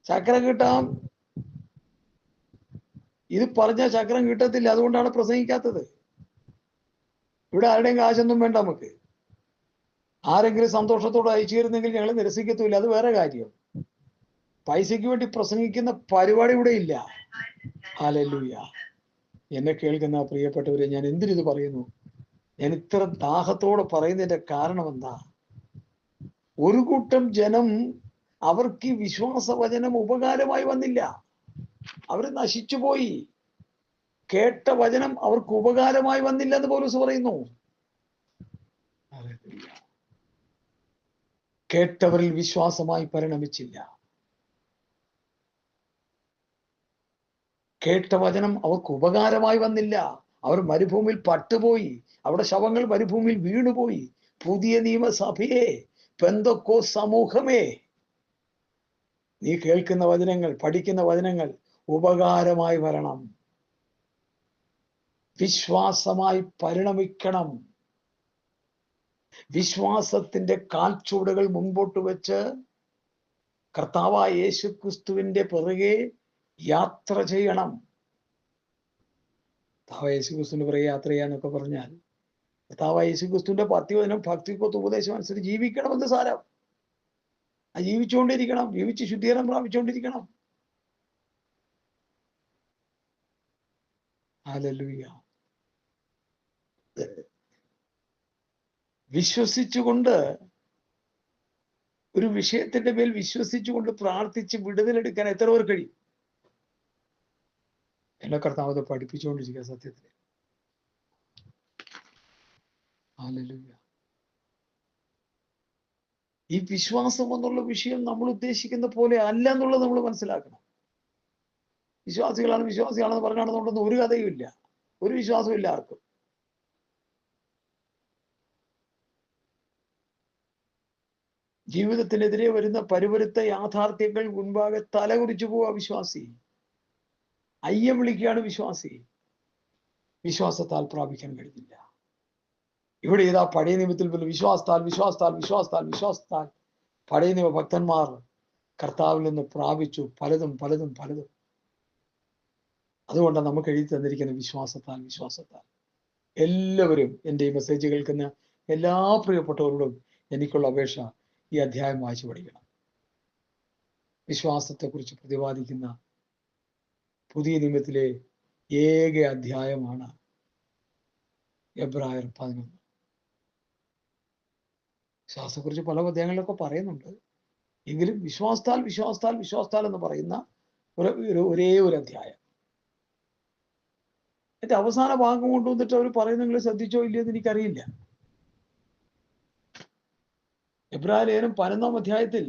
ചക്രം കിട്ടാം, ഇത് പറഞ്ഞാൽ ചക്രം കിട്ടത്തില്ല, അതുകൊണ്ടാണ് പ്രസംഗിക്കാത്തത്. ഇവിടെ ആരുടെയും കാശൊന്നും വേണ്ട നമുക്ക്. ആരെങ്കിലും സന്തോഷത്തോടെ അയച്ചിരുന്നെങ്കിൽ ഞങ്ങൾ നിരസിക്കത്തുമില്ല, അത് വേറെ കാര്യം. പൈസയ്ക്ക് വേണ്ടി പ്രസംഗിക്കുന്ന പരിപാടി ഇവിടെ ഇല്ല. ഹല്ലേലൂയ. എന്നെ കേൾക്കുന്ന പ്രിയപ്പെട്ടവരെ, ഞാൻ എന്തിനിത് പറയുന്നു? ഞാൻ ഇത്ര ദാഹത്തോടെ പറയുന്നതിന്റെ കാരണം എന്താ? ഒരു കൂട്ടം ജനം, അവർക്ക് ഈ വിശ്വാസവചനം ഉപകാരമായി വന്നില്ല, അവർ നശിച്ചുപോയി. കേട്ട വചനം അവർക്ക് ഉപകാരമായി വന്നില്ല എന്ന് പൗലോസ് പറയുന്നു. കേട്ടവരിൽ വിശ്വാസമായി പരിണമിച്ചില്ല. കേട്ട വചനം അവർക്ക് ഉപകാരമായി വന്നില്ല. അവർ മരുഭൂമിയിൽ പട്ടുപോയി. അവിടെ ശവങ്ങൾ മരുഭൂമിയിൽ വീണുപോയി. പുതിയ നിയമസഭയെ, പെന്തക്കോ സമൂഹമേ, നീ കേൾക്കുന്ന വചനങ്ങൾ, പഠിക്കുന്ന വചനങ്ങൾ ഉപകാരമായി വരണം. വിശ്വാസമായി പരിണമിക്കണം. വിശ്വാസത്തിന്റെ കാൽച്ചുവടുകൾ മുൻപോട്ട് വെച്ച് കർത്താവായ യേശുക്രിസ്തുവിന്റെ പിറകെ യാത്ര ചെയ്യണം. കർത്താവായ യേശുക്രിസ്തുവിന്റെ പിറകെ യാത്ര ചെയ്യാന്നൊക്കെ പറഞ്ഞാൽ കർത്താവായ യേശുക്രിസ്തുവിന്റെ പത്യവചനം ഭക്തിക്കൊത്ത് ഉപദേശം അനുസരിച്ച് ജീവിക്കണമെന്ന് സാരം. ജീവിച്ചുകൊണ്ടിരിക്കണം, ജീവിച്ച് ശുദ്ധീകരണം പ്രാപിച്ചുകൊണ്ടിരിക്കണം. ഹല്ലേലൂയ. വിശ്വസിച്ചുകൊണ്ട്, ഒരു വിഷയത്തിന്റെ മേൽ വിശ്വസിച്ചുകൊണ്ട് പ്രാർത്ഥിച്ച് വിടുതലെടുക്കാൻ എത്ര പേർ കഴിയും? എന്നെ കർത്താവ് അത് പഠിപ്പിച്ചുകൊണ്ടിരിക്കുക സത്യത്തിൽ. ഹല്ലേലൂയ. ഈ വിശ്വാസം എന്നുള്ള വിഷയം നമ്മൾ ഉദ്ദേശിക്കുന്ന പോലെ അല്ല എന്നുള്ളത് നമ്മൾ മനസ്സിലാക്കണം. വിശ്വാസികളാണെന്ന് പറഞ്ഞു നടന്നുകൊണ്ടൊന്നും ഒരു കഥയും ഇല്ല, ഒരു വിശ്വാസവും ഇല്ല ആർക്കും. ജീവിതത്തിനെതിരെ വരുന്ന പരിവരുത്ത യാഥാർത്ഥ്യങ്ങൾ മുൻപാകെ തലകുറിച്ചു പോവുക വിശ്വാസി. അയ്യം വിളിക്കുകയാണ് വിശ്വാസി. വിശ്വാസത്താൽ പ്രാപിക്കാൻ കഴിഞ്ഞില്ല. ഇവിടെ ഇതാ പഴയ നിയമത്തിൽ പോലും വിശ്വാസത്താൽ പഴയ നിയമ ഭക്തന്മാർ കർത്താവിൽ നിന്ന് പ്രാപിച്ചു പലതും. അതുകൊണ്ടാണ് നമുക്ക് എഴുതി തന്നിരിക്കുന്ന വിശ്വാസത്താൽ. എല്ലാവരും എൻ്റെ ഈ മെസ്സേജ് കേൾക്കുന്ന എല്ലാ പ്രിയപ്പെട്ടവരോടും എനിക്കുള്ള അപേക്ഷ, ഈ അധ്യായം വായിച്ചു പഠിക്കണം. വിശ്വാസത്തെക്കുറിച്ച് പ്രതിപാദിക്കുന്ന പുതിയ നിയമത്തിലെ ഏക അധ്യായമാണ് എബ്രായർ 11. വിശ്വാസത്തെക്കുറിച്ച് പല അധ്യായങ്ങളിലൊക്കെ പറയുന്നുണ്ട്. എങ്കിലും വിശ്വാസത്താൽ എന്ന് പറയുന്ന ഒരേ ഒരു അധ്യായം. എന്റെ അവസാന ഭാഗം കൊണ്ടുവന്നിട്ട് അവർ പറയുന്നത് നിങ്ങൾ ശ്രദ്ധിച്ചോ ഇല്ലയെന്ന് എനിക്കറിയില്ല. എബ്രായ ലേഖനം 11 അധ്യായത്തിൽ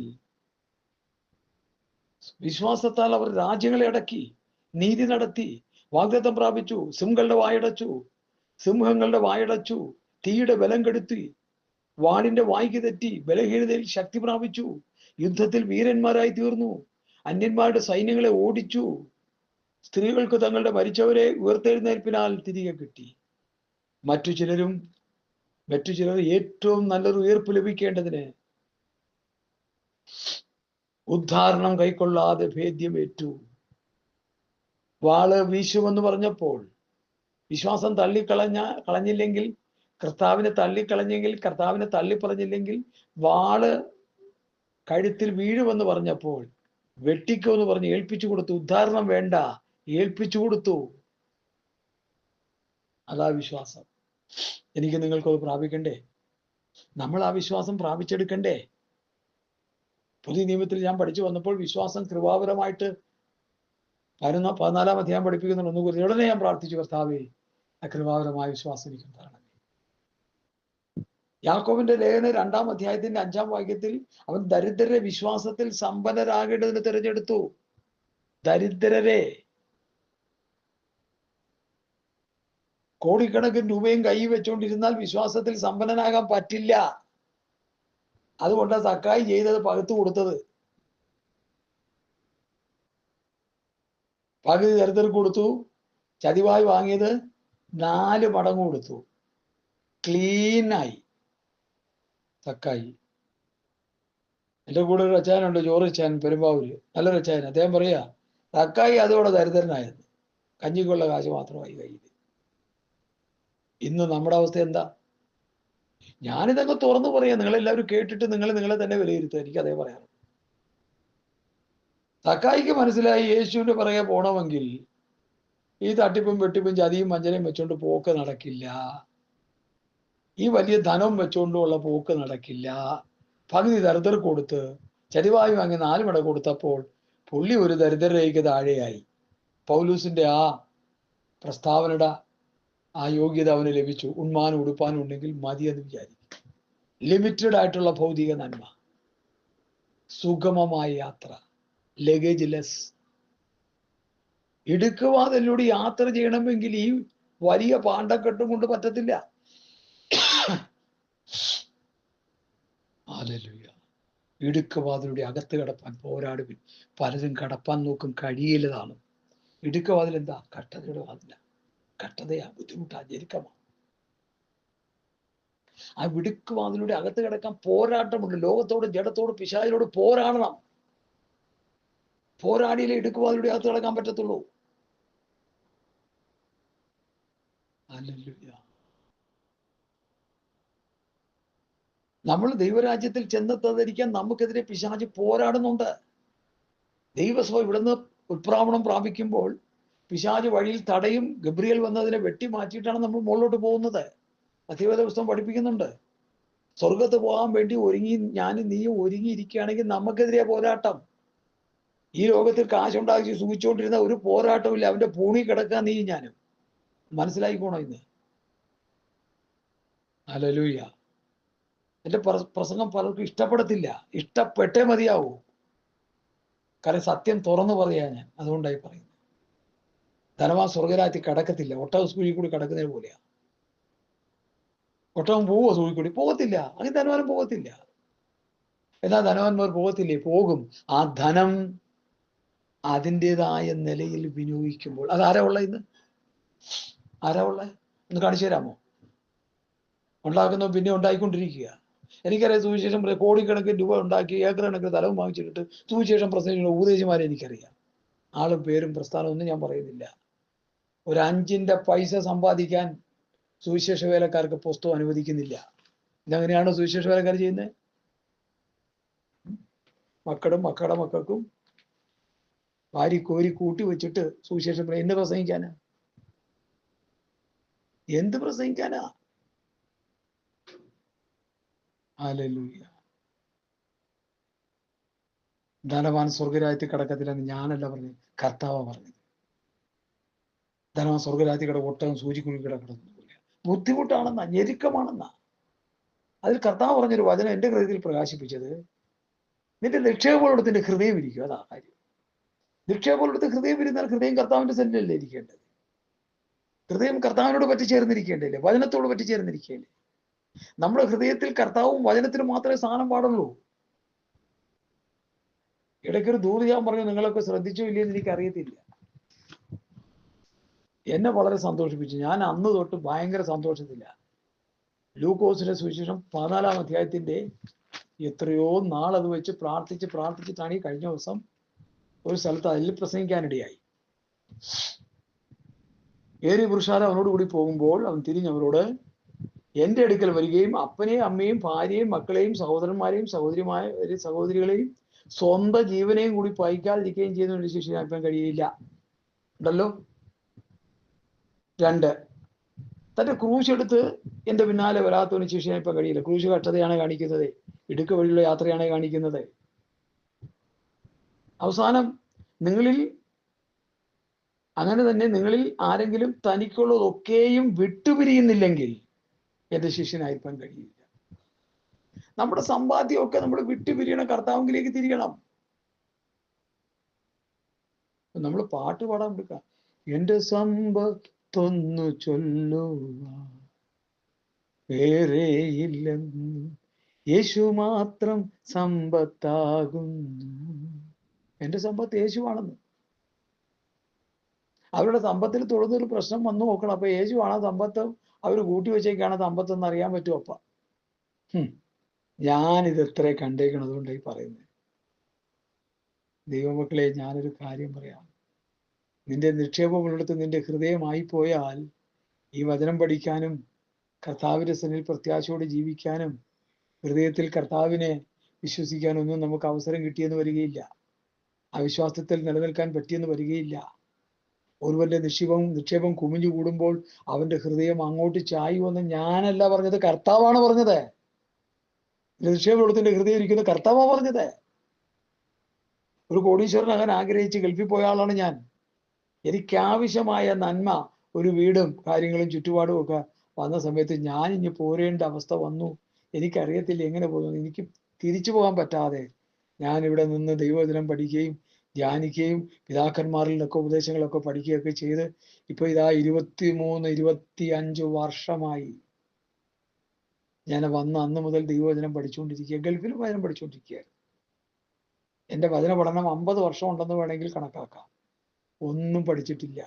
വിശ്വാസത്താൽ അവർ രാജ്യങ്ങളെ അടക്കി, നീതി നടത്തി, വാഗ്ദത്തം പ്രാപിച്ചു, സിംഹങ്ങളുടെ വായടച്ചു, തീയുടെ ബലം കെടുത്തി, വാളിന്റെ വായ്ക്ക് തെറ്റി, ബലഹീനതയിൽ ശക്തി പ്രാപിച്ചു, യുദ്ധത്തിൽ വീരന്മാരായി തീർന്നു, അന്യന്മാരുടെ സൈന്യങ്ങളെ ഓടിച്ചു, സ്ത്രീകൾക്ക് തങ്ങളുടെ മരിച്ചവരെ ഉയർത്തെഴുന്നേൽപ്പിനാൽ തിരികെ കിട്ടി. മറ്റു ചിലർ ഏറ്റവും നല്ലൊരു ഉയർപ്പ് ലഭിക്കേണ്ടതിന് ഉദ്ധാരണം കൈക്കൊള്ളാതെ ഭേദ്യമേറ്റു. വാള് വീശുമെന്ന് പറഞ്ഞപ്പോൾ വിശ്വാസം കളഞ്ഞില്ലെങ്കിൽ, കർത്താവിനെ തള്ളിപ്പറഞ്ഞില്ലെങ്കിൽ, വാള് കഴുത്തിൽ വീഴുമെന്ന് പറഞ്ഞപ്പോൾ വെട്ടിക്കുമെന്ന് പറഞ്ഞ് ഏൽപ്പിച്ചു കൊടുത്തു. ഉദ്ധാരണം വേണ്ട, ഏൽപ്പിച്ചു കൊടുത്തു. അതാ വിശ്വാസം. എനിക്ക് നിങ്ങൾക്കത് പ്രാപിക്കണ്ടേ? നമ്മൾ ആ വിശ്വാസം പ്രാപിച്ചെടുക്കണ്ടേ? പുതിയ നിയമത്തിൽ ഞാൻ പഠിച്ചു വന്നപ്പോൾ വിശ്വാസം കൃപാപരമായിട്ട് 14 അധ്യായം പഠിപ്പിക്കുന്നുണ്ട്. ഉടനെ ഞാൻ പ്രാർത്ഥിച്ചു, കർത്താവേ, ആ കൃപാപരമായ വിശ്വാസം എനിക്ക് തരണമേ. യാക്കോബിന്റെ ലേഖനം 2 അധ്യായത്തിന്റെ 5 വാക്യത്തിൽ അവൻ ദരിദ്രരെ വിശ്വാസത്തിൽ സമ്പന്നരാകേണ്ടതിന് തിരഞ്ഞെടുത്തു. ദരിദ്രരെ, കോടിക്കണക്കിന് രൂപയും കൈ വെച്ചുകൊണ്ടിരുന്നാൽ വിശ്വാസത്തിൽ സമ്പന്നനാകാൻ പറ്റില്ല. അതുകൊണ്ടാണ് സക്കായി ചെയ്തത് പകുത്തു കൊടുത്തത്. പകുതി ദരിദ്രർക്ക് കൊടുത്തു, ചതിവായി വാങ്ങിയത് 4 മടങ്ങ് കൊടുത്തു. ക്ലീനായി സക്കായി. എൻ്റെ കൂടെ ഒരു അച്ചായനുണ്ട്, ജോറിച്ചാൻ, പെരുമ്പാവൂര്, നല്ലൊരു അച്ചായൻ. അദ്ദേഹം പറയാ, സക്കായി അതോടെ ദരിദ്രനായിരുന്നു, കഞ്ഞിക്കുള്ള കാശ് മാത്രമായി കയ്യിൽ. ഇന്ന് നമ്മുടെ അവസ്ഥ എന്താ? ഞാനിതൊക്കെ തുറന്നു പറയാം, നിങ്ങളെല്ലാവരും കേട്ടിട്ട് നിങ്ങളെ തന്നെ വിലയിരുത്തുക. എനിക്ക് അതേ പറയാം. സക്കായിക്ക് മനസ്സിലായി യേശുവിന്റെ പിറകെ പോണമെങ്കിൽ ഈ തട്ടിപ്പും വെട്ടിപ്പും ചതിയും വഞ്ചനയും വെച്ചുകൊണ്ട് പോക്ക് നടക്കില്ല, ഈ വലിയ ധനം വെച്ചുകൊണ്ടുള്ള പോക്ക് നടക്കില്ല. പകുതി ദരിദ്രർ കൊടുത്ത് ചതിവായി വാങ്ങി 4 മടങ്ങ് കൊടുത്തപ്പോൾ പുള്ളി ഒരു ദരിദ്രരേഖ താഴെയായി. പൗലൂസിന്റെ ആ പ്രസ്താവനയുടെ ആ യോഗ്യത അവന് ലഭിച്ചു. ഉണ്മാനും ഉടുപ്പാനും ഉണ്ടെങ്കിൽ മതി എന്ന് വിചാരിക്കും. ലിമിറ്റഡ് ആയിട്ടുള്ള ഭൗതിക നന്മ. സുഗമമായ യാത്ര, ലഗേജ് ലെസ്. ഇടുക്കുവാതിലൂടെ യാത്ര ചെയ്യണമെങ്കിൽ ഈ വലിയ പാണ്ടക്കെട്ടും കൊണ്ട് പറ്റത്തില്ല. ഹല്ലേലൂയ. ഇടുക്കുവാതിലൂടെ അകത്ത് കടപ്പാൻ പോരാടുവിൻ. പലരും കടപ്പാൻ നോക്കും, കഴിയില്ലതാണ്. ഇടുക്കുവാതിൽ എന്താ? കഷ്ടതയുടെ വാതില. കഷ്ടതയാ, ബുദ്ധിമുട്ടാ, ഞെരുക്കമാ. ആ ഇടുക്കുവാതിലൂടെ അകത്ത് കിടക്കാൻ പോരാട്ടമുണ്ട്. ലോകത്തോട്, ജഡത്തോട്, പിശാചിനോട് പോരാടണം. പോരാടിയില്ലേ ഇടുക്കുവാതിലൂടെ അകത്ത് കിടക്കാൻ പറ്റത്തുള്ളൂ. ഹല്ലേലൂയ. നമ്മൾ ദൈവരാജ്യത്തിൽ ചെന്നെത്താതിരിക്കാൻ നമുക്കെതിരെ പിശാച് പോരാടുന്നുണ്ട്. ദൈവസഭ ഇവിടുന്ന് ഉത്പ്രാവണം പ്രാപിക്കുമ്പോൾ പിശാച് വഴിയിൽ തടയും. ഗബ്രിയേൽ വന്നതിനെ വെട്ടി മാറ്റിയിട്ടാണ് നമ്മൾ മുകളിലോട്ട് പോകുന്നത്. സത്യവേദ പുസ്തകം പഠിപ്പിക്കുന്നുണ്ട്. സ്വർഗത്ത് പോകാൻ വേണ്ടി ഞാനും നീയും ഒരുങ്ങിയിരിക്കുകയാണെങ്കിൽ നമുക്കെതിരെ പോരാട്ടം. ഈ ലോകത്തിൽ കാശുണ്ടാക്കി സൂചിച്ചുകൊണ്ടിരുന്ന ഒരു പോരാട്ടമില്ല. അവന്റെ പൂണി കിടക്കാൻ നീ ഞാനും. മനസ്സിലായിക്കോണോ ഇന്ന്? ഹല്ലേലൂയ. എന്റെ പ്രസംഗം പലർക്കും ഇഷ്ടപ്പെടത്തില്ല. ഇഷ്ടപ്പെട്ടേ മതിയാവൂ. കാരണം സത്യം തുറന്നു പറയാ ഞാൻ. അതുകൊണ്ടായി പറയുന്നത്. ധനവാൻ സ്വർഗരാജ്യത്തിൽ കടക്കത്തില്ല. ഒട്ടക സൂചി കൂടി കടക്കുന്നത് പോലെയാ. ഒട്ടകം പോവോ സൂചി കൂടി? പോകത്തില്ല. അങ്ങനെ ധനവാനും പോകത്തില്ല. എന്നാൽ ധനവാന്മാർ പോകത്തില്ലേ? പോകും. ആ ധനം അതിൻ്റെതായ നിലയിൽ വിനിയോഗിക്കുമ്പോൾ. അതാരാ ഉള്ള ഇന്ന്? ആരാ ഉള്ള? ഒന്ന് കാണിച്ചു തരാമോ? ഉണ്ടാക്കുന്നു, പിന്നെ ഉണ്ടായിക്കൊണ്ടിരിക്കുക. എനിക്കറിയാം സുവിശേഷം കോടിക്കണക്കിന് രൂപ ഉണ്ടാക്കി ഏക്കർ കണക്കിന് സ്ഥലവും വാങ്ങിച്ചിട്ട് സുവിശേഷം പ്രസംഗിക്കുന്ന ഉപദേശിമാരെ എനിക്കറിയാം. ആളും പേരും പ്രസ്ഥാനവും ഒന്നും ഞാൻ പറയുന്നില്ല. ഒരു 5 പൈസ സമ്പാദിക്കാൻ സുവിശേഷ വേലക്കാർക്ക് പുസ്തകം അനുവദിക്കുന്നില്ല. ഇതങ്ങനെയാണോ സുവിശേഷ വേലക്കാർ ചെയ്യുന്നത്? മക്കളുടെ മക്കൾക്കും വാരി കോരി കൂട്ടി വെച്ചിട്ട് സുവിശേഷം എന്ത് പ്രസംഗിക്കാനാ? എന്ത് പ്രസംഗിക്കാനാ? ഹല്ലേലൂയ. ധനവാൻ സ്വർഗരാജ്യത്തിൽ കിടക്കത്തില്ലെന്ന് ഞാനല്ല പറഞ്ഞത്, കർത്താവാ പറഞ്ഞത്. ധനവാൻ സ്വർഗരാജ്യത്തിൽ കിട ഒട്ടകം സൂചിക്കുഴി കിടക്കണമെന്നില്ല. ബുദ്ധിമുട്ടാണെന്നാ, ഞെരുക്കമാണെന്നാ. അതിൽ കർത്താവ് പറഞ്ഞൊരു വചനം എന്റെ ഹൃദയത്തിൽ പ്രകാശിപ്പിച്ചത്, നിന്റെ നിക്ഷേപങ്ങളോട് നിന്റെ ഹൃദയം ഇരിക്കും. അതാ കാര്യം. നിക്ഷേപങ്ങളോട് ഹൃദയം ഇരുന്നാൽ ഹൃദയം കർത്താവിന്റെ സന്നിധിയിലല്ലേ ഇരിക്കേണ്ടത്? ഹൃദയം കർത്താവിനോട് പറ്റിച്ചേർന്നിരിക്കേണ്ടല്ലേ? വചനത്തോട് പറ്റിച്ചേർന്നിരിക്കേണ്ടേ? നമ്മുടെ ഹൃദയത്തിൽ കർത്താവും വചനത്തിനും മാത്രമേ സ്ഥാനം പാടുള്ളൂ. ഇടയ്ക്കൊരു ദൂത് ഞാൻ പറഞ്ഞു, നിങ്ങളൊക്കെ ശ്രദ്ധിച്ചോ ഇല്ലയെന്ന് എനിക്ക് അറിയത്തില്ല. എന്നെ വളരെ സന്തോഷിപ്പിച്ചു. ഞാൻ അന്ന് തൊട്ട് ഭയങ്കര സന്തോഷത്തില്ല. ലൂക്കോസിന്റെ സുവിശേഷം 14-ാം അധ്യായത്തിന്റെ എത്രയോ നാളത് വെച്ച് പ്രാർത്ഥിച്ചിട്ടാണ് ഈ കഴിഞ്ഞ ദിവസം ഒരു സ്ഥലത്ത് അതിൽ പ്രസംഗിക്കാനിടയായി. ഏറിയ പുരുഷാരം അവനോട് കൂടി പോകുമ്പോൾ അവൻ തിരിഞ്ഞവരോട്, എന്റെ അടുക്കൽ വരികയും അപ്പനെയും അമ്മയും ഭാര്യയും മക്കളെയും സഹോദരന്മാരെയും സഹോദരികളെയും സ്വന്തം ജീവനെയും കൂടി പഴിക്കാതിരിക്കുകയും ചെയ്യുന്ന ശിഷ്യനാക്കാൻ കഴിയില്ല. ഉണ്ടല്ലോ. 2, തന്റെ ക്രൂശ് എടുത്ത് എന്റെ പിന്നാലെ വരാത്തവന് ശിഷ്യനായിപ്പാൻ കഴിയില്ല. ക്രൂശ് കഷ്ടതയാണ് കാണിക്കുന്നത്, ഇടുക്ക് വഴിയുള്ള യാത്രയാണ് കാണിക്കുന്നത്. അവസാനം അങ്ങനെ തന്നെ നിങ്ങളിൽ ആരെങ്കിലും തനിക്കുള്ളതൊക്കെയും വിട്ടുപിരിയുന്നില്ലെങ്കിൽ എന്റെ ശിഷ്യനായിരിക്കാൻ കഴിയില്ല. നമ്മുടെ സമ്പാദ്യമൊക്കെ നമ്മൾ വിട്ടുപിരിയണം, കർത്താവിലേക്ക് തിരിയണം. നമ്മൾ പാട്ട് പാടാൻ എടുക്കാം. എന്റെ സമ്പത്തൊന്നു ചൊല്ലുവാൻ വേറെയില്ലെന്ന്, യേശു മാത്രം സമ്പത്താകുന്നു. എന്റെ സമ്പത്ത് യേശുവാണെന്ന്. അവരുടെ സമ്പത്തിൽ തുടർന്നൊരു പ്രശ്നം വന്നു നോക്കണം. അപ്പൊ യേശുവാണ് സമ്പത്ത് അവർ കൂട്ടി വെച്ചേക്കാണ് സമ്പത്തെന്ന് അറിയാൻ പറ്റും. അപ്പ ഞാനിത് എത്ര കണ്ടേക്കണം. അതുകൊണ്ടായി പറയുന്നത്. ദൈവമക്കളെ, ഞാനൊരു കാര്യം പറയാം. നിന്റെ നിക്ഷേപമുള്ളിടത്ത് നിന്റെ ഹൃദയമായി പോയാൽ ഈ വചനം പഠിക്കാനും കർത്താവിന്റെ സന്നിധിയിൽ പ്രത്യാശയോടെ ജീവിക്കാനും ഹൃദയത്തിൽ കർത്താവിനെ വിശ്വസിക്കാനൊന്നും നമുക്ക് അവസരം കിട്ടിയെന്ന് വരികയില്ല. ആ വിശ്വാസത്തിൽ നിലനിൽക്കാൻ പറ്റിയെന്ന് വരികയില്ല. ഒരുവന്റെ നിക്ഷേപം കുമിഞ്ഞു കൂടുമ്പോൾ അവന്റെ ഹൃദയം അങ്ങോട്ട് ചായുവെന്ന് ഞാനല്ല പറഞ്ഞത്, കർത്താവാണ് പറഞ്ഞത്. നിക്ഷേപത്തിന്റെ ഹൃദയം ഇരിക്കുന്ന കർത്താവാണ് പറഞ്ഞത്. ഒരു കോടീശ്വരനാകാൻ ആഗ്രഹിച്ച് ഗൾഫിൽ പോയ ആളാണ് ഞാൻ. എനിക്കാവശ്യമായ നന്മ, ഒരു വീടും കാര്യങ്ങളും ചുറ്റുപാടും ഒക്കെ വന്ന സമയത്ത് ഞാൻ ഇനി പോരേണ്ട അവസ്ഥ വന്നു. എനിക്കറിയത്തില്ല എങ്ങനെ പോകുന്നു. എനിക്ക് തിരിച്ചു പോകാൻ പറ്റാതെ ഞാനിവിടെ നിന്ന് ദൈവവചനം പഠിക്കുകയും ധ്യാനിക്കുകയും പിതാക്കന്മാരിൽ നിന്നൊക്കെ ഉപദേശങ്ങളൊക്കെ പഠിക്കുകയൊക്കെ ചെയ്ത് ഇപ്പൊ ഇതാ 23-25 വർഷമായി ഞാൻ വന്ന് അന്ന് മുതൽ ദൈവവചനം പഠിച്ചുകൊണ്ടിരിക്കുക. ഗൾഫിൽ വചനം പഠിച്ചുകൊണ്ടിരിക്കുകയായിരുന്നു. എൻ്റെ വചന പഠനം 50 വർഷം ഉണ്ടെന്ന് വേണമെങ്കിൽ കണക്കാക്കാം. ഒന്നും പഠിച്ചിട്ടില്ല.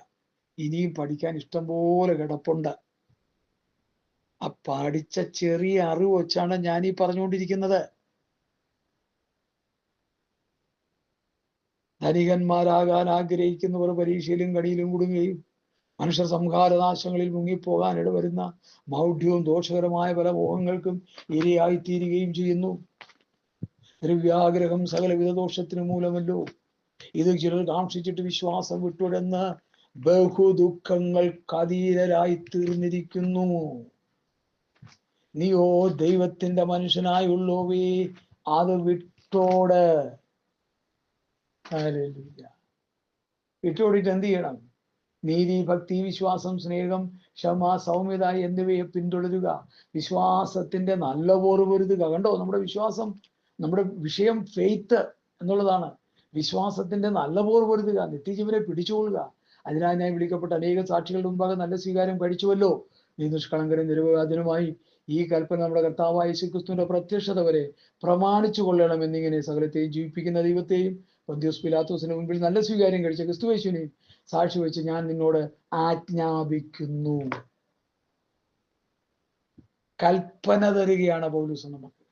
ഇനിയും പഠിക്കാൻ ഇഷ്ടംപോലെ കിടപ്പുണ്ട്. ആ പഠിച്ച ചെറിയ അറിവ് വെച്ചാണ് ഞാൻ ഈ പറഞ്ഞുകൊണ്ടിരിക്കുന്നത്. ധനികന്മാരാകാൻ ആഗ്രഹിക്കുന്നവർ പരീക്ഷയിലും കടിയിലും കുടുങ്ങുകയും മനുഷ്യ സംഹാരനാശങ്ങളിൽ മുങ്ങിപ്പോകാൻ ഇടവരുന്ന മൗഢ്യവും ദോഷകരമായ പല മോഹങ്ങൾക്കും ഇരയായിത്തീരുകയും ചെയ്യുന്നു. ദ്രവ്യാഗ്രഹം സകലവിധ ദോഷത്തിന് മൂലമല്ലോ. ഇത് ചിലർ കാക്ഷിച്ചിട്ട് വിശ്വാസം വിട്ടുടന്ന് ബഹുദുഃഖങ്ങൾക്ക് അധീരരായി തീർന്നിരിക്കുന്നു. നീയോ ദൈവത്തിന്റെ മനുഷ്യനായുള്ളോവേ അത് വിട്ടോട്. വിട്ടോടിട്ട് എന്ത് ചെയ്യണം? നീതി, ഭക്തി, വിശ്വാസം, സ്നേഹം, ക്ഷമ, സൗമ്യത എന്നിവയെ പിന്തുടരുക. വിശ്വാസത്തിന്റെ നല്ല പോറ് പൊരുതുക. കണ്ടോ, നമ്മുടെ വിശ്വാസം, നമ്മുടെ വിഷയം ഫെയ്ത്ത് എന്നുള്ളതാണ്. വിശ്വാസത്തിന്റെ നല്ല പോറ് പൊരുതുക, നിത്യജീവനെ പിടിച്ചുകൊള്ളുക. അതിനായി ഞാൻ വിളിക്കപ്പെട്ട അനേക സാക്ഷികളുടെ മുമ്പാകെ നല്ല സ്വീകാരം കഴിച്ചുവല്ലോ. നീ നിഷ്കളങ്കരും നിരപരാധനുമായി ഈ കൽപ്പന നമ്മുടെ കർത്താവായ യേശുക്രിസ്തുവിന്റെ പ്രത്യക്ഷത വരെ പ്രമാണിച്ചു കൊള്ളണം എന്നിങ്ങനെ സകലത്തെയും ജീവിപ്പിക്കുന്ന ദൈവത്തെയും പൊന്തിയോസ് പിലാത്തോസിന് മുമ്പിൽ നല്ല സ്വീകാര്യം കഴിച്ച ക്രിസ്തുയേശുവിനെയും സാക്ഷി വെച്ച് ഞാൻ നിന്നോട് ആജ്ഞാപിക്കുന്നു. കൽപ്പന തരികയാണ് പൗലോസ് നമുക്ക്.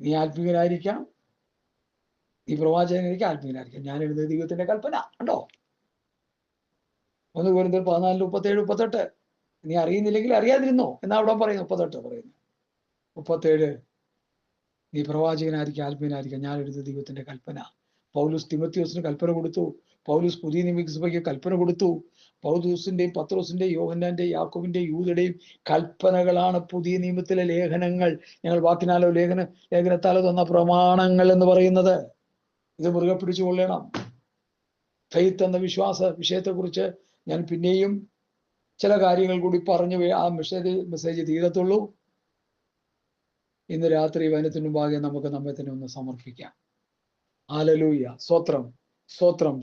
നീ ആത്മീയനായിരിക്കാം, നീ പ്രവാചകനായിരിക്കാം, ആത്മീയനായിരിക്കാം. ഞാൻ എഴുതിയ ദൈവത്തിന്റെ കൽപ്പന കണ്ടോ. 1 കൊരിന്ത്യർ 14:37-38. നീ അറിയുന്നില്ലെങ്കിൽ അറിയാതിരുന്നോ എന്നാ അവിടെ പറയുന്നു. 38 പറയുന്നു. 37 നീ പ്രവാചകനായിരിക്കും, ആത്മീയനായിരിക്കാം, ഞാൻ എഴുതിയ ദൈവത്തിന്റെ കൽപ്പന. പൗലോസ് തിമോത്തിയോസിന് കൽപ്പന കൊടുത്തു. പൗലോസ് പുതിയ നിയമസഭയ്ക്ക് കൽപ്പന കൊടുത്തു. പൗലോസിന്റെയും പത്രോസിന്റെയും യോഹന്നാന്റെയും യാക്കോബിന്റെയും യൂദയുടെയും കൽപ്പനകളാണ് പുതിയ നിയമത്തിലെ ലേഖനങ്ങൾ. ഞങ്ങൾ വാക്കിനാലോ ലേഖനത്താലോ തന്ന പ്രമാണങ്ങൾ എന്ന് പറയുന്നത്. ഇത് മുറുകെ പിടിച്ചുകൊള്ളണം. ഫെയ്ത്ത് എന്ന വിശ്വാസ വിഷയത്തെക്കുറിച്ച് ഞാൻ പിന്നെയും ചില കാര്യങ്ങൾ കൂടി പറഞ്ഞു ആ മെസ്സേജ് തീരത്തുള്ളൂ. ഇന്ന് രാത്രി വചനത്തിനു മുമ്പാകെ നമുക്ക് നമ്മെ തന്നെ ഒന്ന് സമർപ്പിക്കാം. ഹല്ലേലൂയ. സ്തോത്രം, സ്തോത്രം.